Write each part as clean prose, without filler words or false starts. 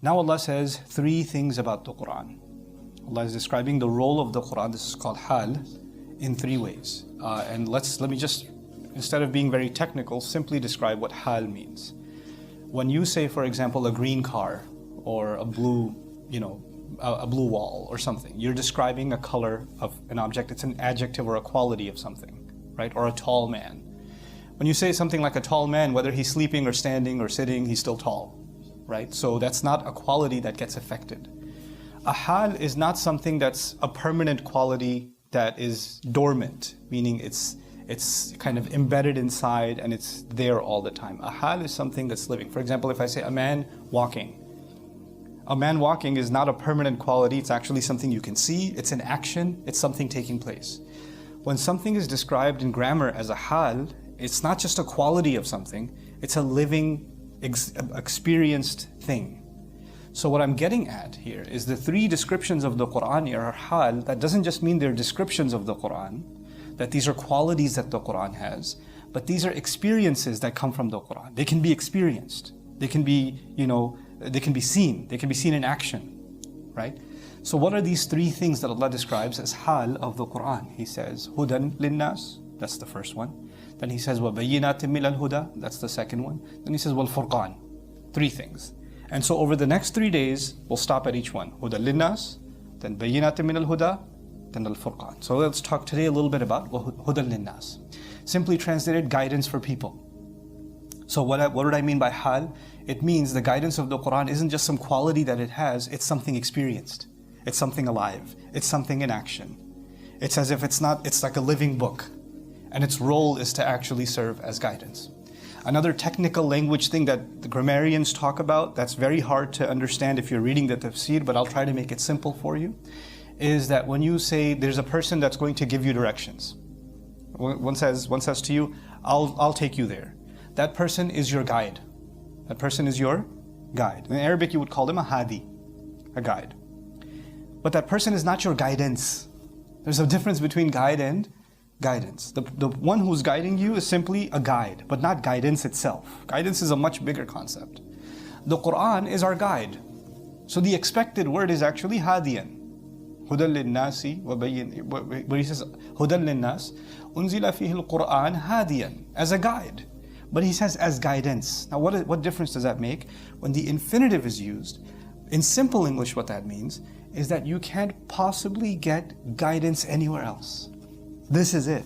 Now Allah says three things about the Quran. Allah is describing the role of the Quran, this is called hal, in three ways. And let me just, instead of being very technical, simply describe what hal means. When you say, for example, a green car or a blue, a blue wall or something, you're describing a color of an object. It's an adjective or a quality of something, right? Or a tall man. When you say something like a tall man, whether he's sleeping or standing or sitting, he's still tall, right? So that's not a quality that gets affected. A hal is not something that's a permanent quality that is dormant, meaning it's kind of embedded inside and it's there all the time. A hal is something that's living. For example, if I say a man walking is not a permanent quality, it's actually something you can see, it's an action, it's something taking place. When something is described in grammar as a hal, it's not just a quality of something, it's a living, experienced thing. So what I'm getting at here is the three descriptions of the Quran are hal. That doesn't just mean they're descriptions of the Quran, that these are qualities that the Quran has, but these are experiences that come from the Quran. They can be experienced. They can be, they can be seen. They can be seen in action, right? So what are these three things that Allah describes as hal of the Quran? He says, hudan linnas, that's the first one. Then he says, wa bayyinatin min al-huda, that's the second one. Then he says, wal furqan, three things. And so over the next 3 days, we'll stop at each one. Hudan linnas, then bayyinatin min al-huda, then al-furqan. So let's talk today a little bit about hudan linnas. Simply translated, guidance for people. So what did I mean by hal? It means the guidance of the Quran isn't just some quality that it has, it's something experienced. It's something alive. It's something in action. It's as if it's like a living book. And its role is to actually serve as guidance. Another technical language thing that the grammarians talk about that's very hard to understand if you're reading the tafsir, but I'll try to make it simple for you, is that when you say there's a person that's going to give you directions. One says to you, I'll take you there. That person is your guide. That person is your guide. In Arabic you would call him a hadi, a guide. But that person is not your guidance. There's a difference between guide and guidance. The one who's guiding you is simply a guide, but not guidance itself. Guidance is a much bigger concept. The Quran is our guide. So the expected word is actually hadiyan. Hudan linnasi wa bayyin, where he says hudan linnas, unzila fihi al-Quran hadiyan, as a guide. But he says as guidance. Now what difference does that make? When the infinitive is used, in simple English what that means is that you can't possibly get guidance anywhere else. This is it.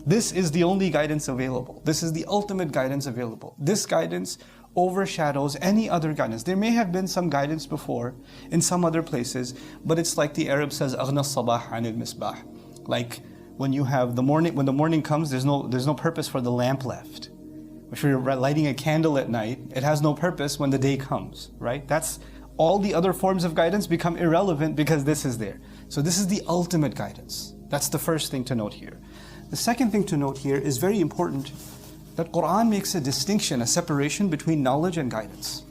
This is the only guidance available. This is the ultimate guidance available. This guidance overshadows any other guidance. There may have been some guidance before in some other places, but it's like the Arab says, أغنى الصباح عن المصباح. Like when the morning comes, there's no purpose for the lamp left. If you're lighting a candle at night, it has no purpose when the day comes, right? That's all the other forms of guidance become irrelevant because this is there. So this is the ultimate guidance. That's the first thing to note here. The second thing to note here is very important, that Quran makes a distinction, a separation between knowledge and guidance.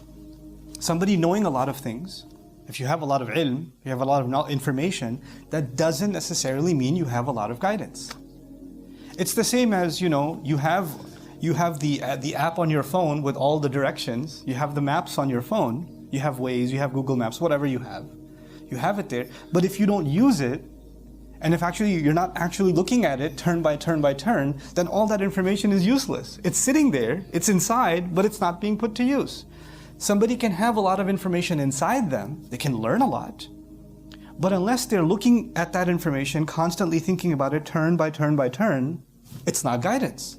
Somebody knowing a lot of things, if you have a lot of ilm, you have a lot of information, that doesn't necessarily mean you have a lot of guidance. It's the same as, you have the app on your phone with all the directions, you have the maps on your phone, you have Waze, you have Google Maps, whatever you have it there. But if you don't use it, and if you're not actually looking at it turn by turn by turn, then all that information is useless. It's sitting there, it's inside, but it's not being put to use. Somebody can have a lot of information inside them, they can learn a lot, but unless they're looking at that information, constantly thinking about it turn by turn by turn, it's not guidance.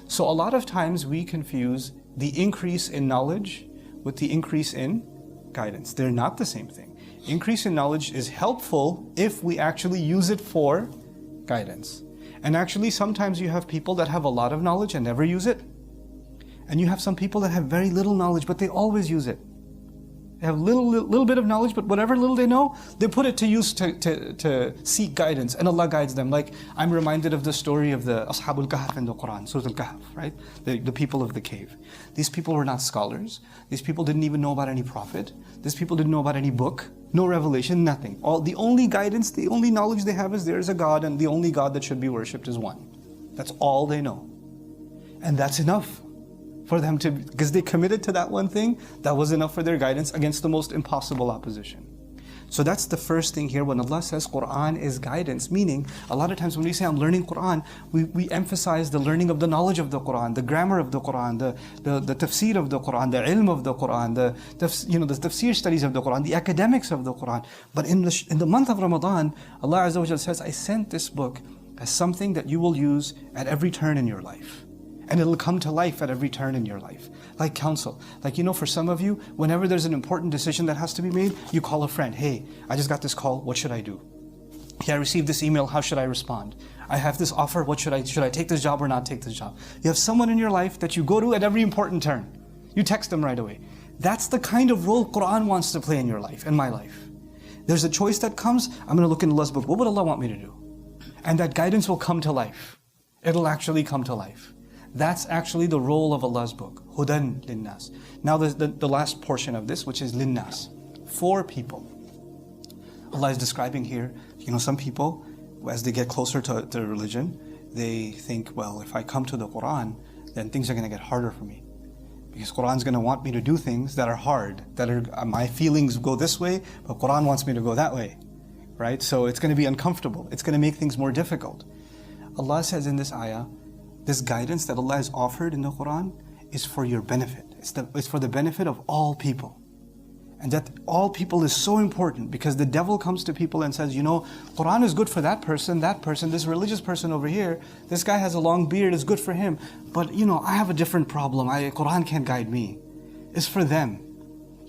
So a lot of times we confuse the increase in knowledge with the increase in guidance. They're not the same thing. Increase in knowledge is helpful if we actually use it for guidance. And actually sometimes you have people that have a lot of knowledge and never use it. And you have some people that have very little knowledge but they always use it. They have little bit of knowledge, but whatever little they know, they put it to use to seek guidance, and Allah guides them. Like, I'm reminded of the story of the Ashabul Kahf in the Quran, Surah Al-Kahf, right? The people of the cave. These people were not scholars. These people didn't even know about any prophet. These people didn't know about any book, no revelation, nothing. The only guidance, the only knowledge they have is there is a God, and the only God that should be worshipped is one. That's all they know. And that's enough for them to, because they committed to that one thing, that was enough for their guidance against the most impossible opposition. So that's the first thing here when Allah says Quran is guidance, meaning a lot of times when we say I'm learning Quran, we emphasize the learning of the knowledge of the Quran, the grammar of the Quran, the tafsir of the Quran, the ilm of the Quran, the tafsir studies of the Quran, the academics of the Quran. But in the month of Ramadan, Allah Azza wa Jalla says, I sent this book as something that you will use at every turn in your life. And it'll come to life at every turn in your life. Like counsel. Like, for some of you, whenever there's an important decision that has to be made, you call a friend. Hey, I just got this call. What should I do? Hey, I received this email. How should I respond? I have this offer. What should I take this job or not take this job? You have someone in your life that you go to at every important turn. You text them right away. That's the kind of role Quran wants to play in your life, in my life. There's a choice that comes. I'm going to look in Allah's book. What would Allah want me to do? And that guidance will come to life. It'll actually come to life. That's actually the role of Allah's book. Hudan linnas. Now the last portion of this, which is linnas. For people. Allah is describing here, some people, as they get closer to religion, they think, well, if I come to the Quran, then things are going to get harder for me. Because Quran's going to want me to do things that are hard, that are, my feelings go this way, but Quran wants me to go that way. Right? So it's going to be uncomfortable. It's going to make things more difficult. Allah says in this ayah, this guidance that Allah has offered in the Quran is for your benefit. It's for the benefit of all people. And that all people is so important because the devil comes to people and says, Quran is good for that person, this religious person over here, this guy has a long beard, it's good for him. But I have a different problem. Quran can't guide me. It's for them.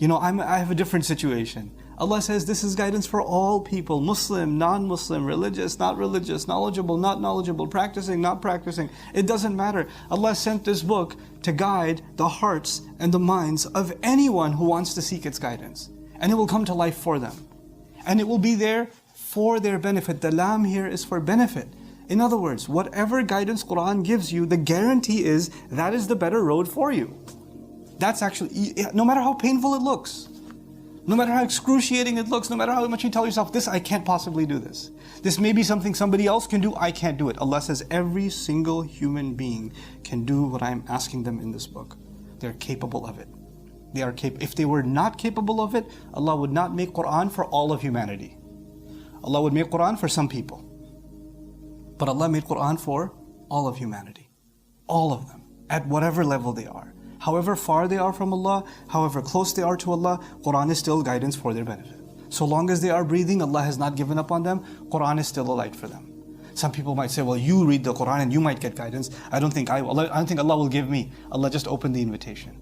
I have a different situation. Allah says this is guidance for all people, Muslim, non-Muslim, religious, not religious, knowledgeable, not knowledgeable, practicing, not practicing. It doesn't matter. Allah sent this book to guide the hearts and the minds of anyone who wants to seek its guidance. And it will come to life for them. And it will be there for their benefit. The lam here is for benefit. In other words, whatever guidance Quran gives you, the guarantee is that is the better road for you. That's actually, no matter how painful it looks, no matter how excruciating it looks, no matter how much you tell yourself, I can't possibly do this. This may be something somebody else can do, I can't do it. Allah says every single human being can do what I'm asking them in this book. They're capable of it. If they were not capable of it, Allah would not make Quran for all of humanity. Allah would make Quran for some people. But Allah made Quran for all of humanity. All of them. At whatever level they are. However far they are from Allah, however close they are to Allah, Quran is still guidance for their benefit. So long as they are breathing, Allah has not given up on them, Quran is still a light for them. Some people might say, well, you read the Quran and you might get guidance. I don't think Allah will give me. Allah just opened the invitation.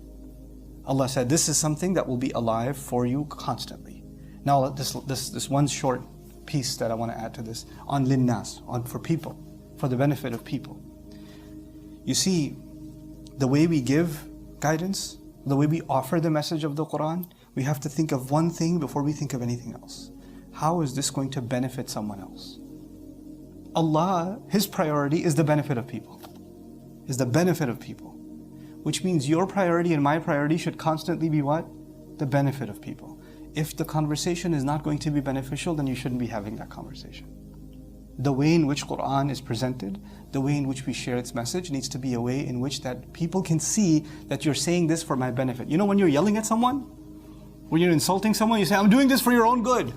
Allah said, this is something that will be alive for you constantly. Now, this one short piece that I want to add to this, on linnas, for people, for the benefit of people. You see, the way we give guidance, the way we offer the message of the Quran, we have to think of one thing before we think of anything else. How is this going to benefit someone else? Allah, His priority is the benefit of people. Is the benefit of people. Which means your priority and my priority should constantly be what? The benefit of people. If the conversation is not going to be beneficial, then you shouldn't be having that conversation. The way in which Quran is presented, the way in which we share its message needs to be a way in which that people can see that you're saying this for my benefit. When you're yelling at someone, when you're insulting someone, you say, I'm doing this for your own good.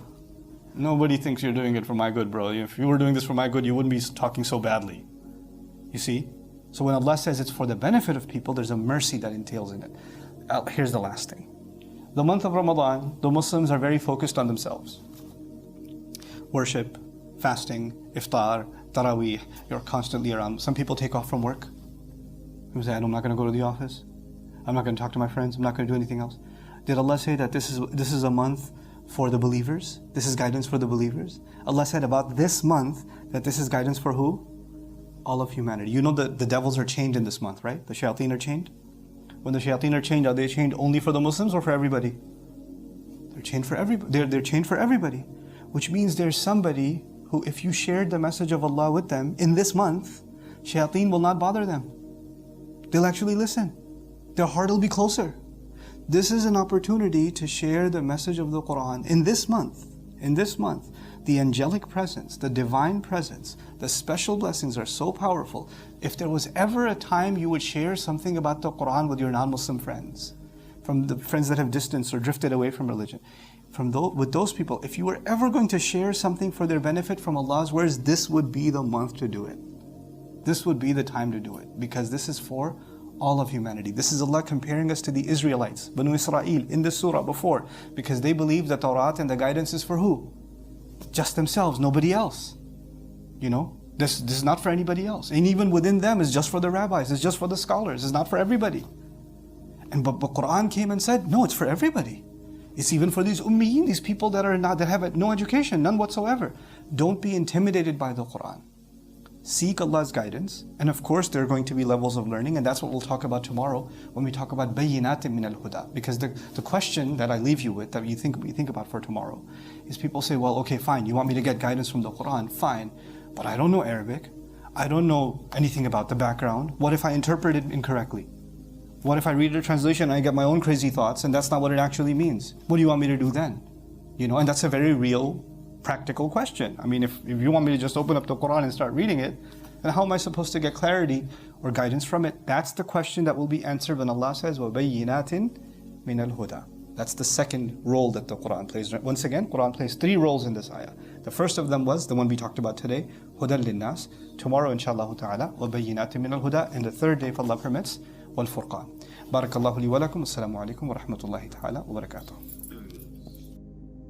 Nobody thinks you're doing it for my good, bro. If you were doing this for my good, you wouldn't be talking so badly. You see? So when Allah says it's for the benefit of people, there's a mercy that entails in it. Here's the last thing. The month of Ramadan, the Muslims are very focused on themselves. Worship, fasting, iftar, taraweeh, you're constantly around. Some people take off from work. People say, I'm not going to go to the office. I'm not going to talk to my friends. I'm not going to do anything else. Did Allah say that this is a month for the believers? This is guidance for the believers? Allah said about this month that this is guidance for who? All of humanity. The devils are chained in this month, right? The shayateen are chained. When the shayateen are chained chained only for the Muslims or for everybody? They're chained for everybody. They're chained for everybody. Which means there's somebody who, if you shared the message of Allah with them in this month, shayateen will not bother them. They'll actually listen. Their heart will be closer. This is an opportunity to share the message of the Quran in this month. In this month. the angelic presence, the divine presence, the special blessings are so powerful. If there was ever a time you would share something about the Quran with your non-Muslim friends, from the friends that have distanced or drifted away from religion, with those people, if you were ever going to share something for their benefit from Allah's words, this would be the month to do it. This would be the time to do it, because this is for all of humanity. This is Allah comparing us to the Israelites, Banu Israel, in this surah before, because they believe the Tawrat and the guidance is for who? Just themselves, nobody else. You know, this is not for anybody else. And even within them, it's just for the rabbis, it's just for the scholars, it's not for everybody. But Quran came and said, no, it's for everybody. It's even for these ummiyin, these people that have no education, none whatsoever. Don't be intimidated by the Quran. Seek Allah's guidance, and of course there are going to be levels of learning, and that's what we'll talk about tomorrow when we talk about bayyanah min al-huda. Because the question that I leave you with, that we think about for tomorrow, is people say, well, okay, fine, you want me to get guidance from the Quran, fine, but I don't know Arabic, I don't know anything about the background. What if I interpret it incorrectly? What if I read a translation and I get my own crazy thoughts and that's not what it actually means? What do you want me to do then? You know, and that's a very real, practical question. I mean, if you want me to just open up the Quran and start reading it, then how am I supposed to get clarity or guidance from it? That's the question that will be answered when Allah says, وَبَيِّنَاتٍ مِنَ الْهُدَى. That's the second role that the Quran plays. Once again, Quran plays 3 roles in this ayah. The first of them was the one we talked about today, هُدًى لِلنَّاسِ. Tomorrow, inshallah ta'ala, وَبَيِّنَاتٍ مِنَ الْهُدَى. And the third day, if Allah permits, وَالْفُرْقَانِ. بارك الله لي ولكم. السلام عليكم ورحمة الله تعالى وبركاته.